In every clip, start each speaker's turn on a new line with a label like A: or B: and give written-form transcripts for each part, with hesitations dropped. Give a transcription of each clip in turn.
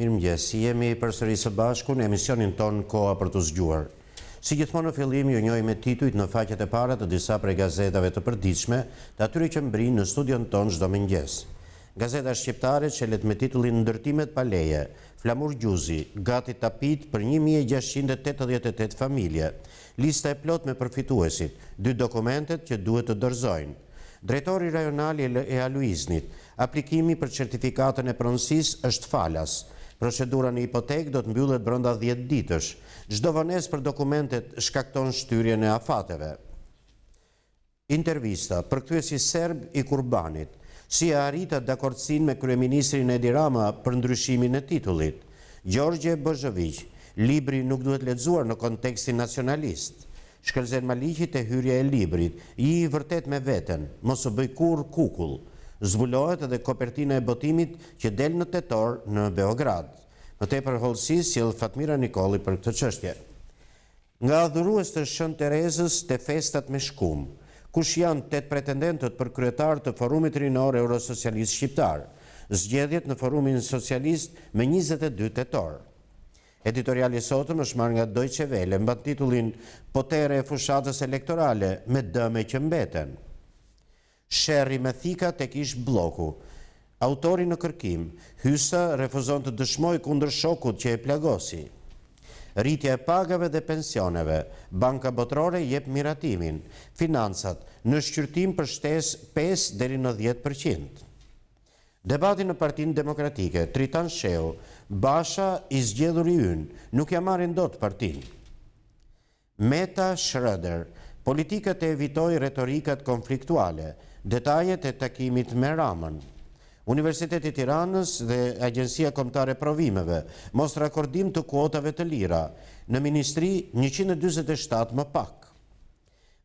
A: Mirëmëngjes, jemi përsëri së bashku në emisionin ton Koha për të zgjuar. Si gjithmonë në fillim ju njohim me titujt në faqet e para të disa prej gazetave të përditshme, të atyre që mbrin në studion ton çdo mëngjes. Gazeta shqiptare çelet me titullin Ndërtimet pa leje, flamur gjuzi, gati tapit për 1688 familje, lista e plot me përfituesit, 2 dokumentet që duhet të dorëzojnë. Drejtori rajonal e Aluiznit, aplikimi për certifikatën e pronësisë është falas. Procedura në hipotek do të mbyllet brenda 10 ditësh. Çdo vonesë për dokumentet shkakton shtyrjen e afateve. Intervista, përkthyesi serb i Kurbanit. Si e arrita dakordsinë me kryeministrin Edi Rama për ndryshimin e titullit. Gjorgje Bozhović, libri nuk duhet lexuar në kontekstin nacionalist. Shkëlzen Maliqi te hyrja e librit, i vërtet me veten, mos u bëj kurrë kukull. Zbulohet edhe kopertina e botimit që del në tetor në Beograd. Më tepër hollësi sjell Fatmira Nikolli për këtë çështje. Nga adhurues të Shën Terezës te festat me shkum, kush janë 8 pretendentët për kryetar të Forumit Rinor Eurosocialist Shqiptar, zgjedhjet në Forumin Socialist me 22 tetor. Editoriali i sotëm është marrë nga Deutsche Welle, mban titullin Potere e fushatës elektorale me dëme që mbeten. Sherri me thika tek ish bloku. Autori në kërkim, Hysa refuzon të dëshmoj kundër shokut që e plagosi. Rritja e pagave dhe pensioneve, Banka Botërore jep miratimin, financat në shqyrtim për shtesë 5 deri në 10%. Debati në Partinë Demokratike, Tritan Sheu, Basha i zgjedhur i ynë, nuk ja marrin dot partinë. Meta Schröder, politikat e evitoi retorikat konfliktuale, detajet e takimit me Ramën. Universiteti i Tiranës dhe Agjencia Kombëtare e Provimeve mos rakordim të kuotave të lira, në ministri 147 më pak.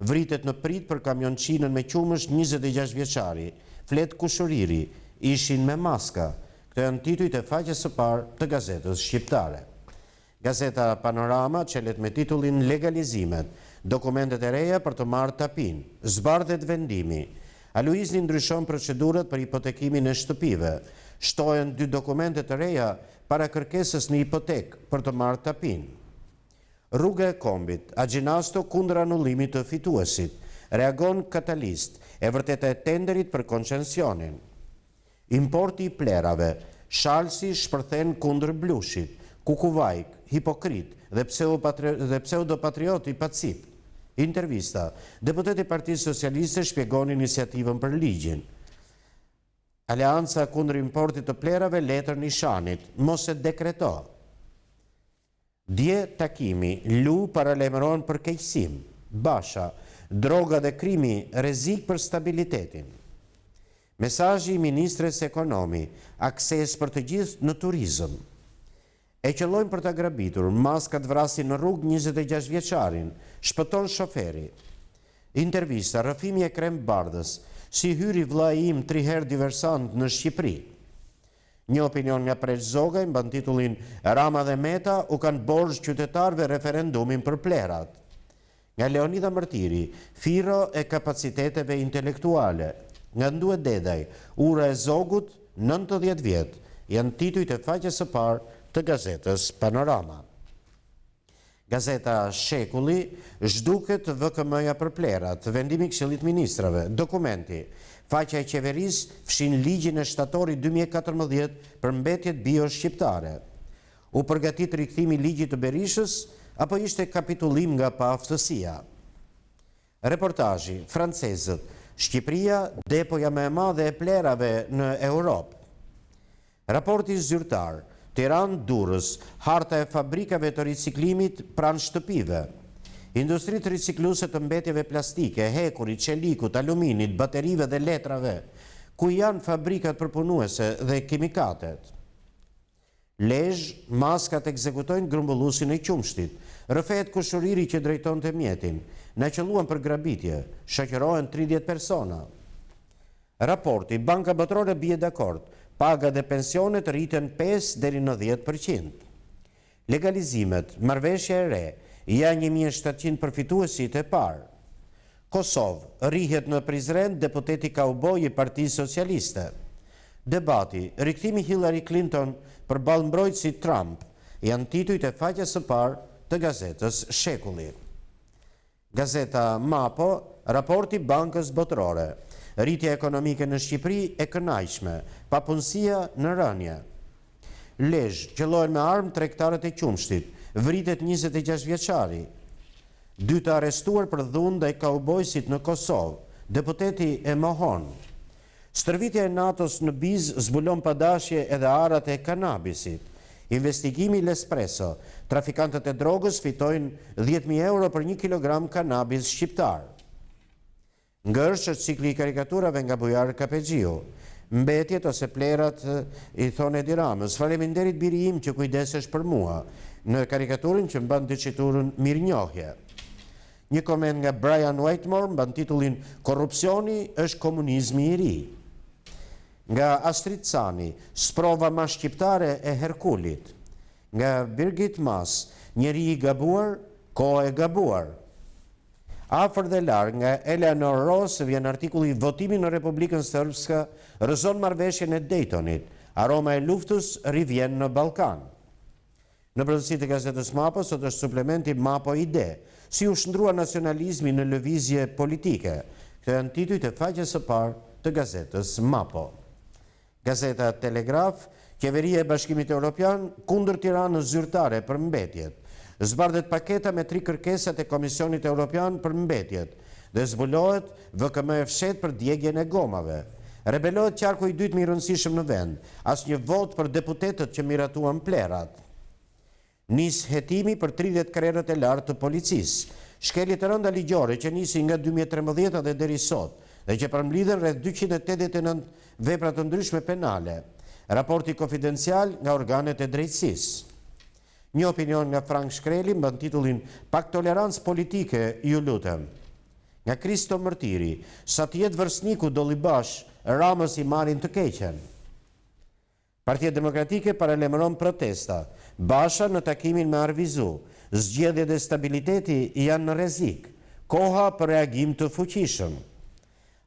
A: Vritet në prit për kamionçinën me qumësh 26 vjeçari, flet kushëriri, ishin me maska. Këto janë titujt e faqes së parë të gazetës shqiptare. Gazeta Panorama çelet me titullin Legalizimet, dokumentet e reja për të marrë tapin, zbardhet vendimi. Aluizni ndryshon procedurat për hipotekimin e shtëpive, shtohen 2 dokumente të reja para kërkesës në hipotek për të marrë tapin. Rruga e Kombit, Agjinasto kundër anullimit të fituesit, reagon Katalist, e vërteta e tenderit për koncesionin. Importi i plerave, Shalsi shpërthen kundër Blushit, Kukuvajk, hipokrit dhe pseudopatriot i Pacip. Intervista, deputeti i Partisë Socialiste shpjegon iniciativën për ligjin. Aleanca kundër importit të plerave, letër Nishanit, mos e dekreto. Dje takimi, Lu paralajmëron për keqësim. Basha, droga dhe krimi, rrezik për stabilitetin. Mesazhi i ministres ekonomi, akses për të gjithë në turizëm. E qellojnë për të grabitur, maskat vrasin në rrugë 26 vjeçarin, shpëton shoferi. Intervista, rrëfimi e Krem Bardhës, si hyri vllai im 3 herë diversant në Shqipëri. Një opinion nga Preç Zogaj mban titullin Rama dhe Meta u kanë borxh qytetarëve referendumin për plerat. Nga Leonida Mërtiri, Firo e kapaciteteve intelektuale. Nga Ndue Dedaj, Ura e Zogut, 90 vjet, janë titujt e faqes së parë të gazetës Panorama. Gazeta Shekulli, zhduket VKM-ja për plerat, vendimi i Këshillit Ministrave, dokumenti, faqja e qeverisë fshin ligjin e shtatorit 2014 për mbetjet bio-shqiptare. U përgatit rikthimi i ligjit të Berishës, apo ishte kapitullim nga paaftësia? Reportazhi, francezët, Shqipëria depoja më e madhe e plerave në Europë. Raporti zyrtar, Tiranë-Durrës, harta e fabrikave të riciklimit pranë shtëpive. Industritë ricikluese të mbetjeve plastike, hekurit, çelikut, aluminit, baterive dhe letrave, ku janë fabrikat përpunuese dhe kimikatet. Lezhë, maskat ekzekutojnë grumbulluesin e qumshtit. Rrëfehet kushëriri që drejtonte mjetin. Na qelluan për grabitje, shoqërohen 30 persona. Raporti, Banka Botërore bie dakord. Paga dhe pensionet rriten 5 deri në 10%. Legalizimet, marrëveshja e re, janë 1700 përfituesit e parë. Kosovë, rrihet në Prizren deputeti kauboj i Partisë Socialiste. Debati, rikthimi Hillary Clinton për ballmbrojtësi Trump janë titujt e faqes së parë të gazetës Shekulli. Gazeta Mapo, raporti Bankës Botërore, rritja ekonomike në Shqipëri e kënaqshme, papunësia në rënje. Lezhë, qellohen me armë tregtarët e Qumshtit, vritet 26 vjeçari. 2 të arrestuar për dhunë ndaj kaubojësit në Kosovë, deputeti e mohon. Stërvitja e NATO-s në Biz zbulon padashje edhe arat e kanabisit. Investigimi L'Espresso, trafikantët e drogës fitojnë 10.000 euro për 1 kilogram kanabis shqiptar. Ngërsh është cikli i karikaturave nga Bujar Kapexhiu. Mbetjet ose plerat i thonë Edi Ramës, faleminderit biri im që kujdesesh për mua, në karikaturën që mban dëshiturën mirënjohje. Një koment nga Brian Whitemore mban titullin Korrupsioni është komunizmi i ri. Nga Astrid Cani, sprova ma shqiptare e Herkulit. Nga Birgit Mas, njeri i gabuar, kohë e gabuar. Afër dhe larg nga Eleanor Ross vjen artikulli Votimi në Republikën Sërbska rrëzon marrëveshjen e Daytonit. Aroma e luftës rivjen në Ballkan. Në brendësi të gazetës Mapo sot është suplementi Mapo Ide, si u shndrua nacionalizmi në lëvizje politike. Këto janë titujt e faqes së parë të gazetës Mapo. Gazeta Telegraf, Qeveria e Bashkimit Evropian kundër Tiranës zyrtare për mbetjet. Zbardhet paketa me 3 kërkesat e Komisionit Evropian për mbetjet dhe zbulohet VKM e fshet për djegjen e gomave. Rebelohet qarku i dytë më i rëndësishëm në vend, asnjë vot për deputetët që miratuan plerat. Nis hetimi për 30 krerët e lartë të policisë. Shkeljet e rënda ligjore që nisi nga 2013 dhe deri sot dhe që përmblidhen rreth 289 vepra të ndryshme penale. Raporti konfidencial nga organet e drejtësisë. Një opinion nga Frank Shkreli mban titullin Pak tolerancë politike, ju lutem. Nga Kristo Mërtiri, sa të jetë vërsniku Dollibash, Ramës i marrin të keqen. Partia Demokratike paralemëron protesta. Basha në takimin me Arvizu. Zgjedhjet e stabiliteti janë në rrezik. Koha për reagim të fuqishëm.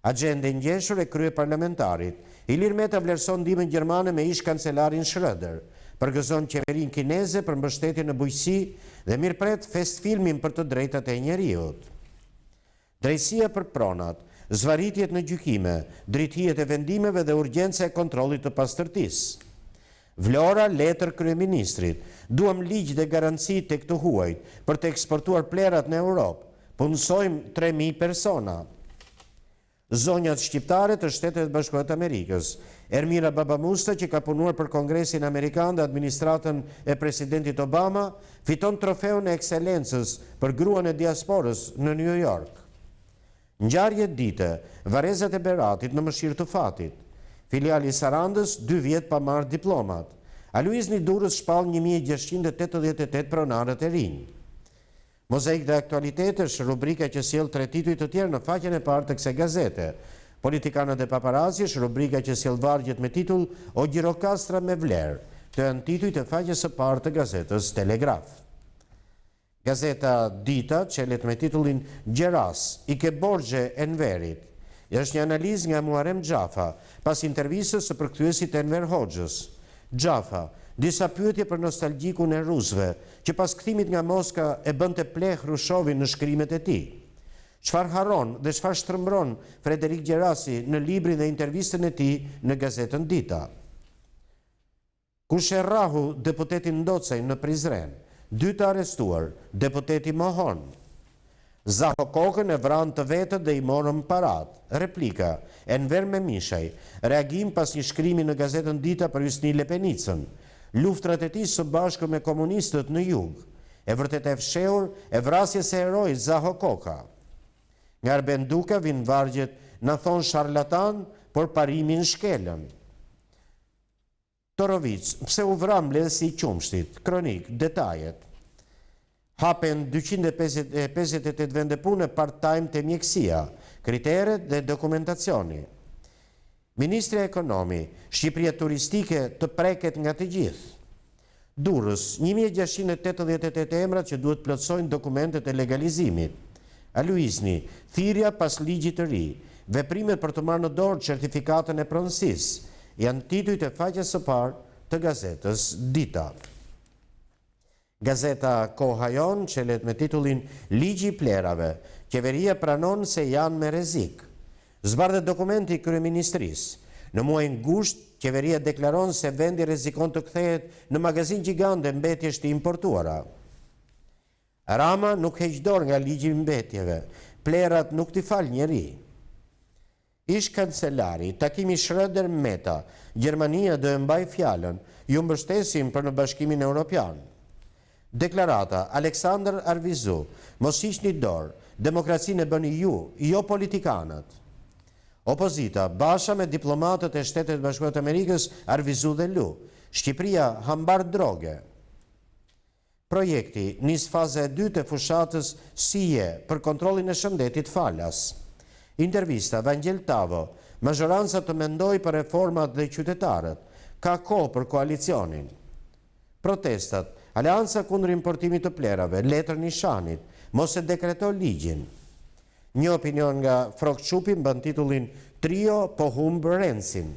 A: Agjende ngjeshur e kryeparlamentarit. Ilir Meta vlerëson ndihmën gjermane me ish kancelarin Schröder. Përgëzon qeverinë kineze për mbështetje në bujqësi dhe mirëpret fest filmin për të drejtat e njeriut. Drejtësia për pronat, zvaritjet në gjykime, drejtëhijet e vendimeve dhe urgjenca e kontrollit të pastërtisë. Vlora letër kryeministrit, duam ligj dhe garanci tek të huajt për të eksportuar plerat në Europë. Punësojmë 3.000 persona. Zonjat shqiptare të Shtetet Bashkuara të Amerikës. Ermira Babamusta, që ka punuar për Kongresin Amerikan dhe administratën e presidentit Obama, fiton trofeun e ekselencës për gruan e diasporës në New York. Ngjarje dite, varrezat e Beratit në mëshirë të fatit. Filiali Sarandës 2 vjet pa marrë diplomat. Aluizni Durrës shpall 1688 pronarët e rinj. Mozaik dhe aktualitet është rubrika që sjell 3 tituj të tjerë në faqen e parë të kësaj gazete. Politikanët e paparazzi është rubrika që sjell vargjet me titull O Gjirokastra me vlerë. Këto janë titujt e faqes së parë të gazetës Telegraf. Gazeta Dita çelet me titullin Gjeras, i ke borxhe Enverit. Është një analizë nga Muharrem Xhafa, pas intervistës së përkthyesit Enver Hoxhës. Xhafa, disa pyetje për nostalgjikun e rusëve, që pas kthimit nga Moska e bënte pleh Hrushovin në shkrimet e tij. Çfarë harron dhe çfarë shtrëmbron Frederik Gjerasi në librin dhe intervistën e tij në gazetën Dita. Kush e rrahu deputetin Ndocaj në Prizren? 2 të arrestuar, deputeti mohon. Zaho Kokën e vranë të vetët dhe i morën parat. Replika, Enver Memishaj, reagim pas një shkrimi në gazetën Dita për Hysni Lepenicën. Luftrat e tij së bashku me komunistët në jug. E vërtet e fshehur e vrasjes së heroit Zaho Koka. Nga Arben Duka vin vargjet, na thon sharlatan, por parimin shkelën. Torovic, pse u vra mbledhësi i Qumshtit? Kronik, detajet. Hapen 258 vende pune part-time të mjekësia, kriteret dhe dokumentacioni. Ministri Ekonomi, Shqipëria turistike të preket nga të gjithë. Durrës, 1688 emrat që duhet plotësojnë dokumentet e legalizimit. Aluizni, thirrja pas ligjit të ri, veprimet për të marrë në dorë certifikatën e pronësisë. janë titujt e faqes së parë të gazetës Dita. Gazeta Koha Jon çelet me titullin Ligji i plerave, qeveria pranon se janë me rrezik. Zbardhet dokumenti i kryeministrisë. Në muajin gusht, qeveria deklaron se vendi rrezikon të kthehet në magazin gjigande mbetjesh të importuara. Rama nuk heq dorë nga ligji i mbetjeve, plerat nuk t'i fal njeri. Ish kancelari, takimi Schröder Meta, Gjermania do e mbaj fjalën, ju mbështesim për në Bashkimin Evropian. Deklarata, Aleksandr Arvizu, mos hiqni dorë, demokracinë e bëni ju, jo politikanët. Opozita, basha me diplomatët e Shtetet Bashkuara të Amerikës, Arvizu dhe Lu. Shqipëria hambar droge. Projekti nis faza e dytë e fushatës SIE për kontrollin e shëndetit falas. Intervista, Vangel Tavo, mazhoranca të mendoj për reformat dhe qytetarët. Ka kohë për koalicionin. Protestat, Aleanca kundër importimit të plerave, letër nishanit, mos e dekreto ligjin. Një opinion nga Frok Çupi mban titullin Trio po humb Rensin.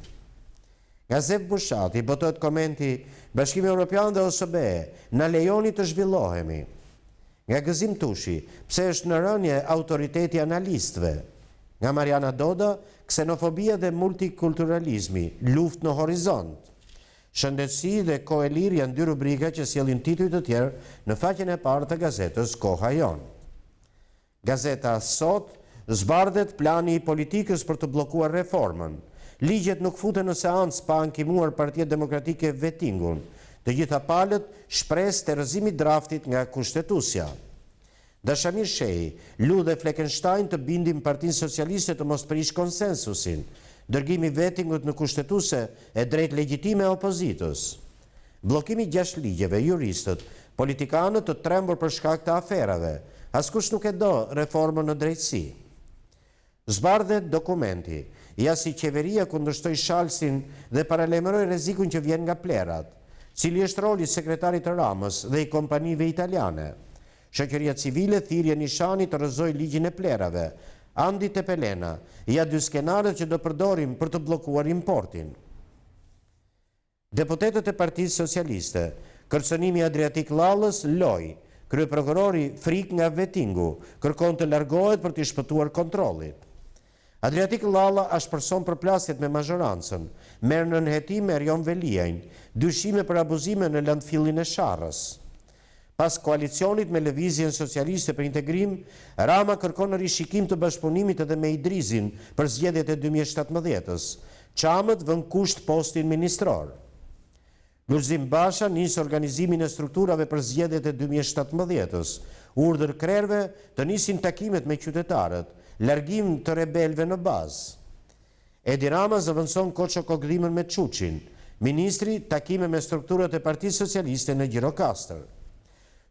A: Nga Zef Bushati botohet komenti Bashkimi Evropian dhe OSBE, na lejoni të zhvillohemi. Nga Gëzim Tushi, pse është në rënje autoriteti analistëve. Nga Mariana Doda, ksenofobia dhe multikulturalizmi, luftë në horizont. Shëndetësi dhe kohë e lirë janë dy rubrika që sjellin tituj të tjerë në faqen e parë të gazetës Koha Jon. Gazeta Sot zbardhet plani i politikës për të bllokuar reformën. Ligjet nuk futen në seancë pa ankimuar Partia Demokratike vettingun. Të gjitha palët shpresë terrëzimi draftit nga kushtetuesja. Dashamir Shehi, Lu dhe Fleckenstein të bindin Partinë Socialiste të mos prish konsensusin. Dërgimi vettingut në kushtetuese e drejt legjitime e opozitës. Bllokimi 6 ligjeve, juristët, politikanët të trembur për shkak të aferave. Askush nuk e do reformën në drejtësi. Zbardhet dokumenti, ja si qeveria kundërshtoi shalsin dhe paralajmëroi rrezikun që vjen nga plerat. Cili është roli i sekretarit të Ramës dhe i kompanive italiane? Shoqëria civile thirrje nishani të rrëzojë ligjin e plerave. Andi Tepelena, ja dy skenarët që do përdorim për të bllokuar importin. Deputetët e Partisë Socialiste, kërcënimi Adriatik Lallës, loj, kryeprokurori frik nga vettingu, kërkon të largohet për të shpëtuar kontrollit. Adriatik Lalla ashpërson përplasjet me mazhorancën, merr në nënhetim Erjon Veliajn, dyshime për abuzime në landfillin e Sharrës. Pas koalicionit me Lëvizjen Socialiste për Integrim, Rama kërkon në rishikim të bashkëpunimit edhe me Idrizin për zgjedhjet e 2017-s. Çamët vën kusht postin ministror. Lulzim Basha nis organizimin e strukturave për zgjedhjet e 2017-s. Urdhër krerëve të nisin takimet me qytetarët, largim të rebelëve në bazë. Edi Rama zëvendëson Koço-Kogdhimën me Çuçin. Ministri takime me strukturat e Partisë Socialiste në Gjirokastër.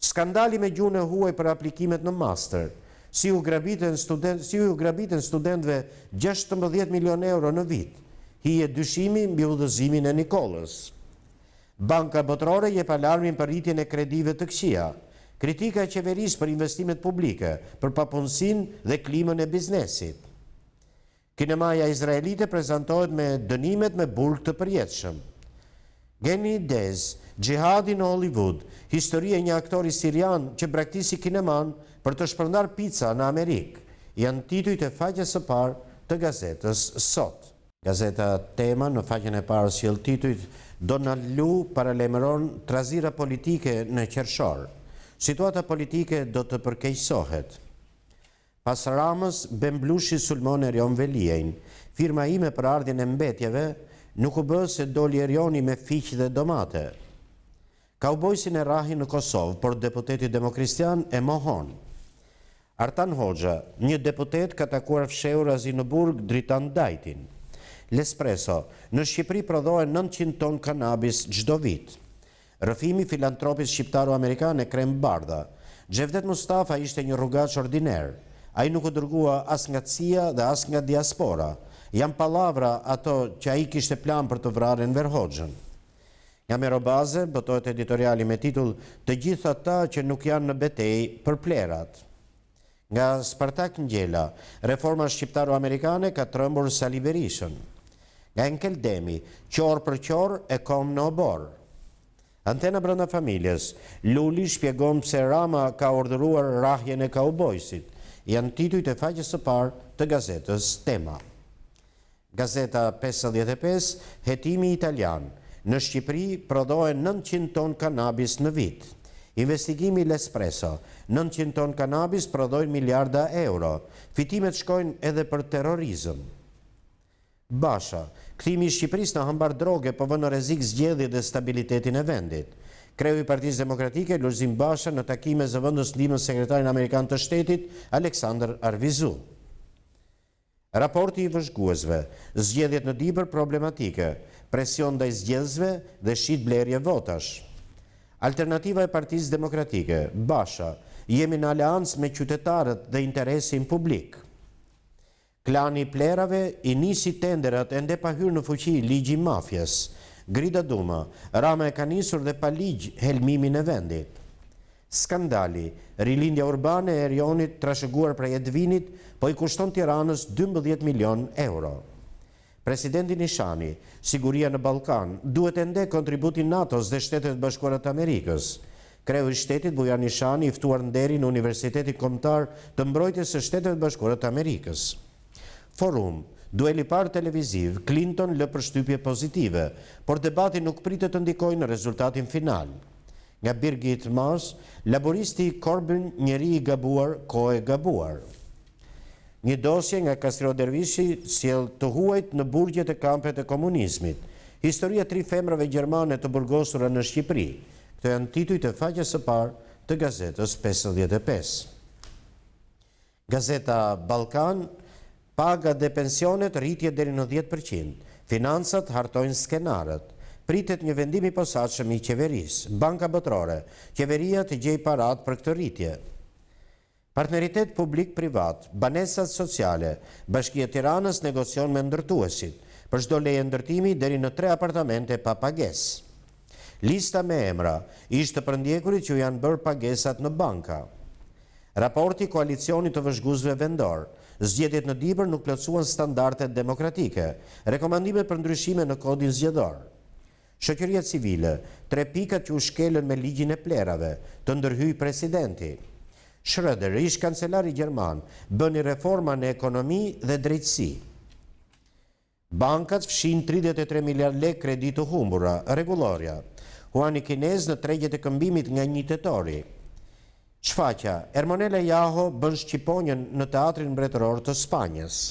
A: Skandali me gjuhën e huaj për aplikimet në master. Si u grabiten studentëve 16 milion euro në vit. Hije dyshimi mbi udhëzimin e Nikolës. Banka Botërore jep alarmin për rritjen e kredive të këqija. Kritika e qeverisë për investimet publike, për papunësinë dhe klimën e biznesit. Kinemaja izraelite prezantohet me dënimet me burg të përjetshëm. Geni Dez, Gjihadi në Hollywood, historia e një aktori sirian që braktisi kineman për të shpërndar pica në Amerikë, janë titujt e faqes së parë të gazetës Sot. Gazeta Tema në faqen e parë sjell titujt Donald Lu paralajmëron trazira politike në qershor. Situata politike do të përkeqësohet. Pas Ramës, Bemblushi sulmon Erjon Veliajn. Firma ime për ardhjen e mbetjeve nuk u bë se doli Erjoni me fiq dhe domate. Kaubojsin e rahin në Kosovë, por deputeti Demokristian e mohon. Artan Hoxha, një deputet ka takuar fshehur azi në burg Dritan Dajtin. L'Espresso, në Shqipëri prodhohen 900 ton kanabis çdo vit. Rrëfimi filantropis shqiptaro-amerikan e Krem Bardha. Xhevdet Mustafa ishte një rrugaç ordiner. Ai nuk u dërgua as nga CIA dhe as nga diaspora. Janë pallavra ato që ai kishte plan për të vrarë Enver Hoxhën. Nga Merobaze botohet editoriali me titull Të gjithë ata që nuk janë në betejë për plerat. Nga Spartak Ngjela, reforma shqiptaro-amerikane ka trembur Sali Berishën. Nga Enkeldemi, qorë për qorë e kom në obor. Antena brenda familjes, Luli shpjegon pse Rama ka urdhëruar rrahjen e kaubojësit. Janë titujt e faqes së parë të gazetës Tema. Gazeta 55, hetimi italian. Në Shqipëri prodhohen 900 ton kanabis në vit. Investigimi L'Espresso, 900 ton kanabis prodhojnë miliarda euro. Fitimet shkojnë edhe për terrorizëm. Basha, kthimi i Shqipërisë në hambar droge po vën në rrezik zgjedhjet dhe stabilitetin e vendit. Kreu i Partisë Demokratike, Lulzim Basha, në takime zëvendës ndihmës sekretarin amerikan të shtetit, Aleksandr Arvizu. Raporti i vëzhguesve, zgjedhjet në Dibër problematike, presion ndaj zgjedhësve dhe shit blerje votash. Alternativa e Partisë Demokratike, Basha, jemi në aleancë me qytetarët dhe interesin publik. Klani i plerave i nisi tenderat ende pa hyrë në fuqi ligji i mafjes. Grida Duma, Rama e ka nisur dhe pa ligj helmimin e vendit. Skandali, rilindja urbane e Erionit trashëguar prej Edvinit, po i kushton Tiranës 12 milion euro. Presidenti Nishani, siguria në Ballkan, duhet ende kontributin NATO-s dhe Shtetet Bashkuara të Amerikës. Kreu i shtetit Bujar Nishani i ftuar nderi në Universitetin Kombëtar të Mbrojtjes së Shtetet Bashkuara të Amerikës. Forum, dueli parë televiziv, Clinton lë përshtypje pozitive, por debati nuk pritet të ndikojë në rezultatin final. Nga Birgit Mas, laboristi Corbyn, njeri i gabuar, kohë e gabuar. Një dosje nga Kastriot Dervishi sjell të huajt në burgjet e kampet e komunizmit. Historia 3 femrave gjermane të burgosura në Shqipëri. Këto janë titujt e faqes së parë të gazetës 55. Gazeta Ballkan, paga dhe pensionet rritje deri në 10%. Financat hartojnë skenarët. Pritet një vendim i posaçëm i qeverisë. Banka Botërore, qeveria të gjej parat për këtë rritje. Partneritet publik-privat, banesat sociale, Bashkia e Tiranës negocion me ndërtuesit, për çdo leje ndërtimi deri në 3 apartamente pa pagesë. Lista me emra, ishte të përndjekurit që janë bërë pagesat në banka. Raporti koalicionit të vëzhguesve vendor, zgjedhjet në Dibër nuk plotësuan standardet demokratike, rekomandime për ndryshime në kodin zgjedhor. Shoqëria civile, 3 pikat që u shkelën me ligjin e plerave, të ndërhyj presidenti. Schröder, ish kancelari gjerman, bëni reforma në ekonomi dhe drejtësi. Bankat fshin 33 miliard lek kredi të humbura, rregullorja. Huani kinez në tregjet e këmbimit nga 1 tetori. Shfaqja, Ermonela Jaho bën shqiponjën në teatrin mbretëror të Spanjës.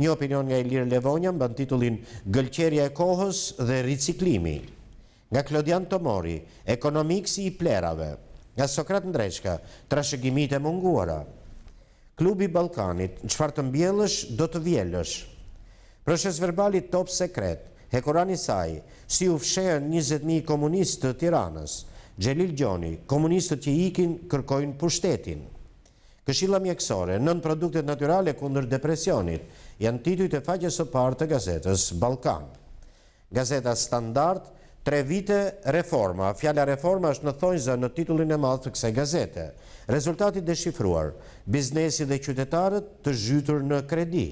A: Një opinion nga Ilir Levonja mban titullin Gëlqerja e kohës dhe riciklimi. Nga Klodian Tomori, ekonomiksi i plerave. Nga Sokrat Ndreçka, trashëgimit e munguara. Klubi Ballkanit, çfarë të mbjellësh, do të vjellësh. Proces verbalit top sekret, hekurani saj, si u fshehen 20.000 komunistë të Tiranës. Xhelil Gjoni, komunistët që ikin kërkojnë pushtetin. Këshilla mjekësore, 9 produktet natyrale kundër depresionit, janë titujt e faqes së parë të gazetës Ballkan. Gazeta Standard, 3 vite reforma. Fjala reforma është në thonjza në titullin e madh të kësaj gazete. Rezultati deshifruar, biznesi dhe qytetarët të zhytur në kredi.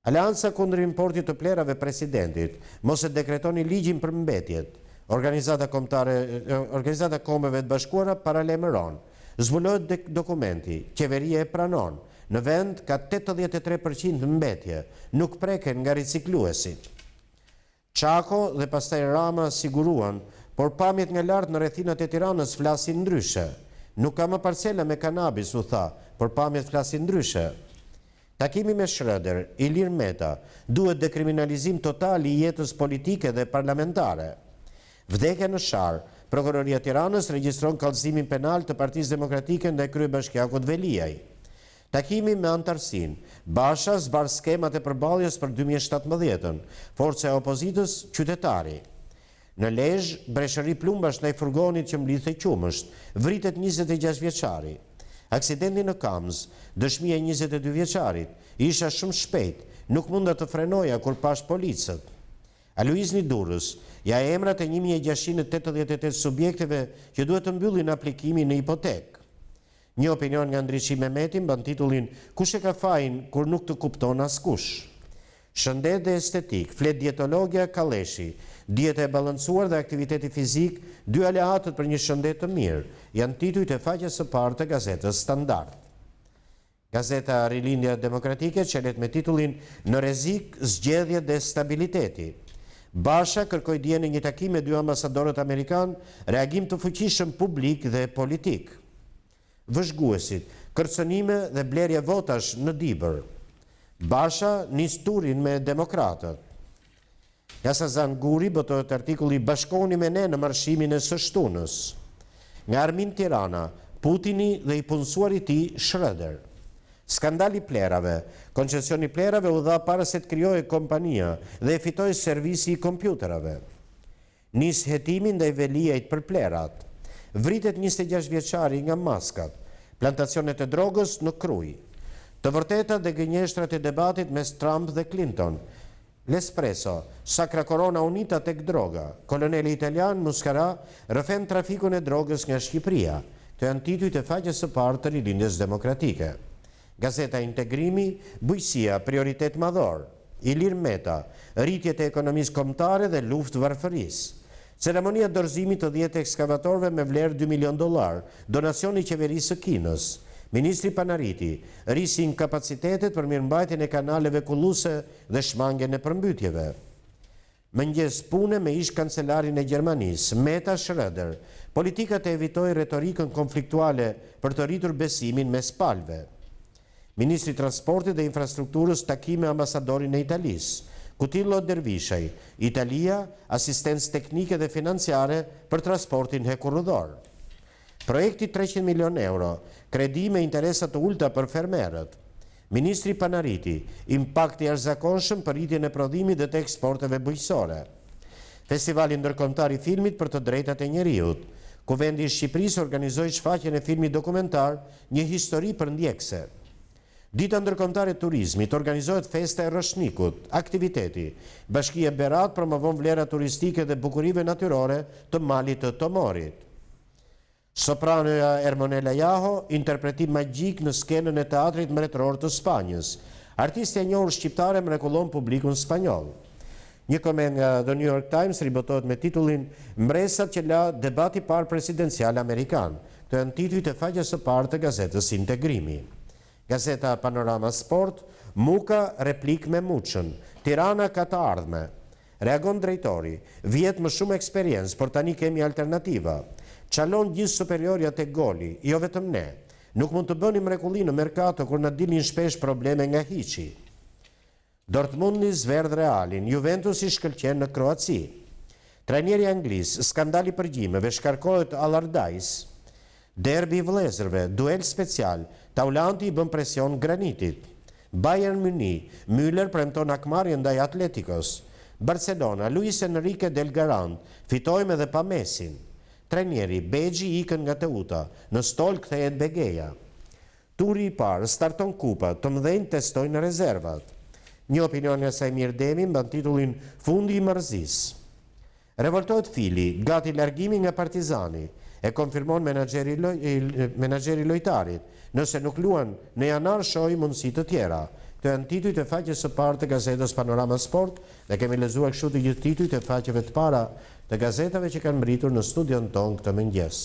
A: Aleanca kundër importit të plerave presidentit, mos e dekretoni ligjin për mbetjet. Organizata Kombeve të Bashkuara paralajmëron. Zbulohet dokumenti, qeveria e pranon. Në vend ka 83% mbetje, nuk preken nga ricikluesit. Çako dhe pastaj Rama siguruan, por pamjet nga lart në rrethinat e Tiranës flasin ndryshe. Nuk ka më parcela me kanabis, u tha, por pamjet flasin ndryshe. Takimi me Schröder, Ilir Meta, duhet dekriminalizim total i jetës politike dhe parlamentare. Vdekja në Sharë, Prokuroria Tiranës regjistron kallëzimin penal të Partisë Demokratike ndaj kryebashkiakut Veliaj. Takimi me antarësin, Basha zbar skemat e përballjes për 2017, forca e opozitës qytetari. Në Lezhë, breshëri plumbash ndaj furgonit që mblidhte qumësht, vritet 26 vjeçari. Aksidenti në Kamz, dëshmia e 22 vjeçarit, isha shumë shpejt, nuk munda të frenoja kur pash policët. Aloizni Durrës, ja emrat e 1688 subjekteve që duhet të mbyllin aplikimin në hipotekë. Një opinion nga Ndriçi Mehmeti mban titullin Kush e ka fajin kur nuk të kupton askush. shëndet dhe estetik, flet dietologja Kalleshi, dietë e balancuar dhe aktiviteti fizik, dy aleatët për një shëndet të mirë, janë titujt e faqes së parë të gazetës Standard. Gazeta Rilindja Demokratike çelet me titullin "Në rrezik zgjedhjet dhe stabiliteti". Basha kërkoi dje në një takim me dy ambasadorët amerikan reagim të fuqishëm publik dhe politik. Vëzhguesit, kërcënime dhe blerje votash në Dibër. Basha nis turin me demokratët. Jasazan Guri botohet artikulli "Bashkohuni me ne në marshimin e së shtunës". Nga Armin Tirana, Putini dhe i punësuar i tij Schröder. Skandali plerave. Koncesioni plerave u dha para se të krijojë kompania dhe e fitoi servisi i kompjuterave. Nis hetimi ndaj Veliajt për plerat. Vritet 26 vjeçari nga maskat. Plantacionet e drogës në Kruj. Të vërtetat dhe gënjeshtrat e debatit mes Trump dhe Clinton. L'Espresso, Sacra Corona Unita tek droga. Koloneli italian Muscara rëfen trafikun e drogës nga Shqipëria. Të janë titujt e faqes së parë të Rilindjes Demokratike. Gazeta Integrimi, bujqësia, prioritet madhor. Ilir Meta, rritjet e ekonomisë kombëtare dhe luftë varfërisë. Ceremonia dorëzimit të 10 ekskavatorëve me vlerë $2 milion, donacioni i qeverisë së Kinës. Ministri Panariti, rrisin kapacitetet për mirëmbajtjen e kanaleve kulluese dhe shmangjen e përmbytjeve. Mëngjes pune me ish kancelarin e Gjermanisë, Meta Schröder, politikat e evitoi retorikën konfliktuale për të rritur besimin mes palëve. Ministri i Transportit dhe Infrastrukturës takime ambasadorin e Italisë, Kutillo Dervishaj, Italia, asistencë teknike dhe financiare për transportin hekurudhor. Projekti 300 milion euro, kredi me interesa të ulta për fermerët. Ministri Panariti, impakti jashtëzakonshëm për rritjen e prodhimit dhe të eksporteve bujqësore. Festivali ndërkombëtar i filmit për të drejtat e njeriut. Kuvendi i Shqipërisë organizoi shfaqjen e filmit dokumentar Një histori përndjekse. Dita ndërkombëtare e turizmit, organizohet festa e Roshnikut, aktiviteti. Bashkia Berat promovon vlera turistike dhe bukurive natyrore të malit të Tomorit. Sopranoja Ermonela Jaho, interpretim magjik në skenën e teatrit mbretëror të Spanjës. Artistja e njohur shqiptare mrekullon publikun spanjoll. Një koment nga The New York Times ribotohet me titullin "Mbresat që la debati parë presidencial amerikan". Të janë titujt e faqes së parë të gazetës Integrimi. Gazeta Panorama Sport, Muka replik me Muçën, Tirana ka të ardhme. Reagon drejtori, vjet më shumë eksperiencë, por tani kemi alternativa. Çalon gjithë superiorja tek goli, jo vetëm ne. Nuk mund të bëni mrekulli në merkato kur na dilin shpesh probleme nga hiçi. Dortmundi zverdh Realin, Juventus i shkëlqen në Kroaci. Trajneri anglis, skandali përgjimeve, shkarkohet Allardyce. Derbi i vëllezërve, duel special, Taulanti i bën presion Granitit. Bayern Munich, Müller premton akmarrje ndaj Atletikos. Barcelona, Luis Enrique del Garant, fitojmë edhe pa Messin. Trajneri, Begji ikën nga Teuta, në stol kthehet Begeja. Turi i parë, starton kupa, të mëdhenj testojnë rezervat. Një opinion nga Sajmir Demi mban titullin Fundi i mërzis. Revoltohet Fili, gati largimi nga Partizani, e konfirmon menaxheri lojtarit. Nëse nuk luan në janar, shohim mundësi të tjera. Këto janë titujt e faqes së parë të gazetës Panorama Sport dhe kemi lexuar kështu të gjithë titujt e faqeve të para të gazetave që kanë mbritur në studion ton këtë mëngjes.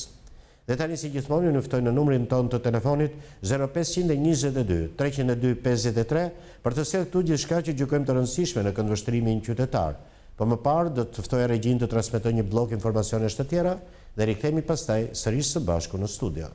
A: Dhe tani si gjithmonë ju ftoj në numrin ton të telefonit 0522 302 53 për të sjellë këtu gjithçka që gjykojmë të rëndësishme në këndvështrimin qytetar. Po më parë do të ftoj regjin të transmetojë një blok informacionesh të tjera dhe rikthehemi pastaj sërish së bashku në studio.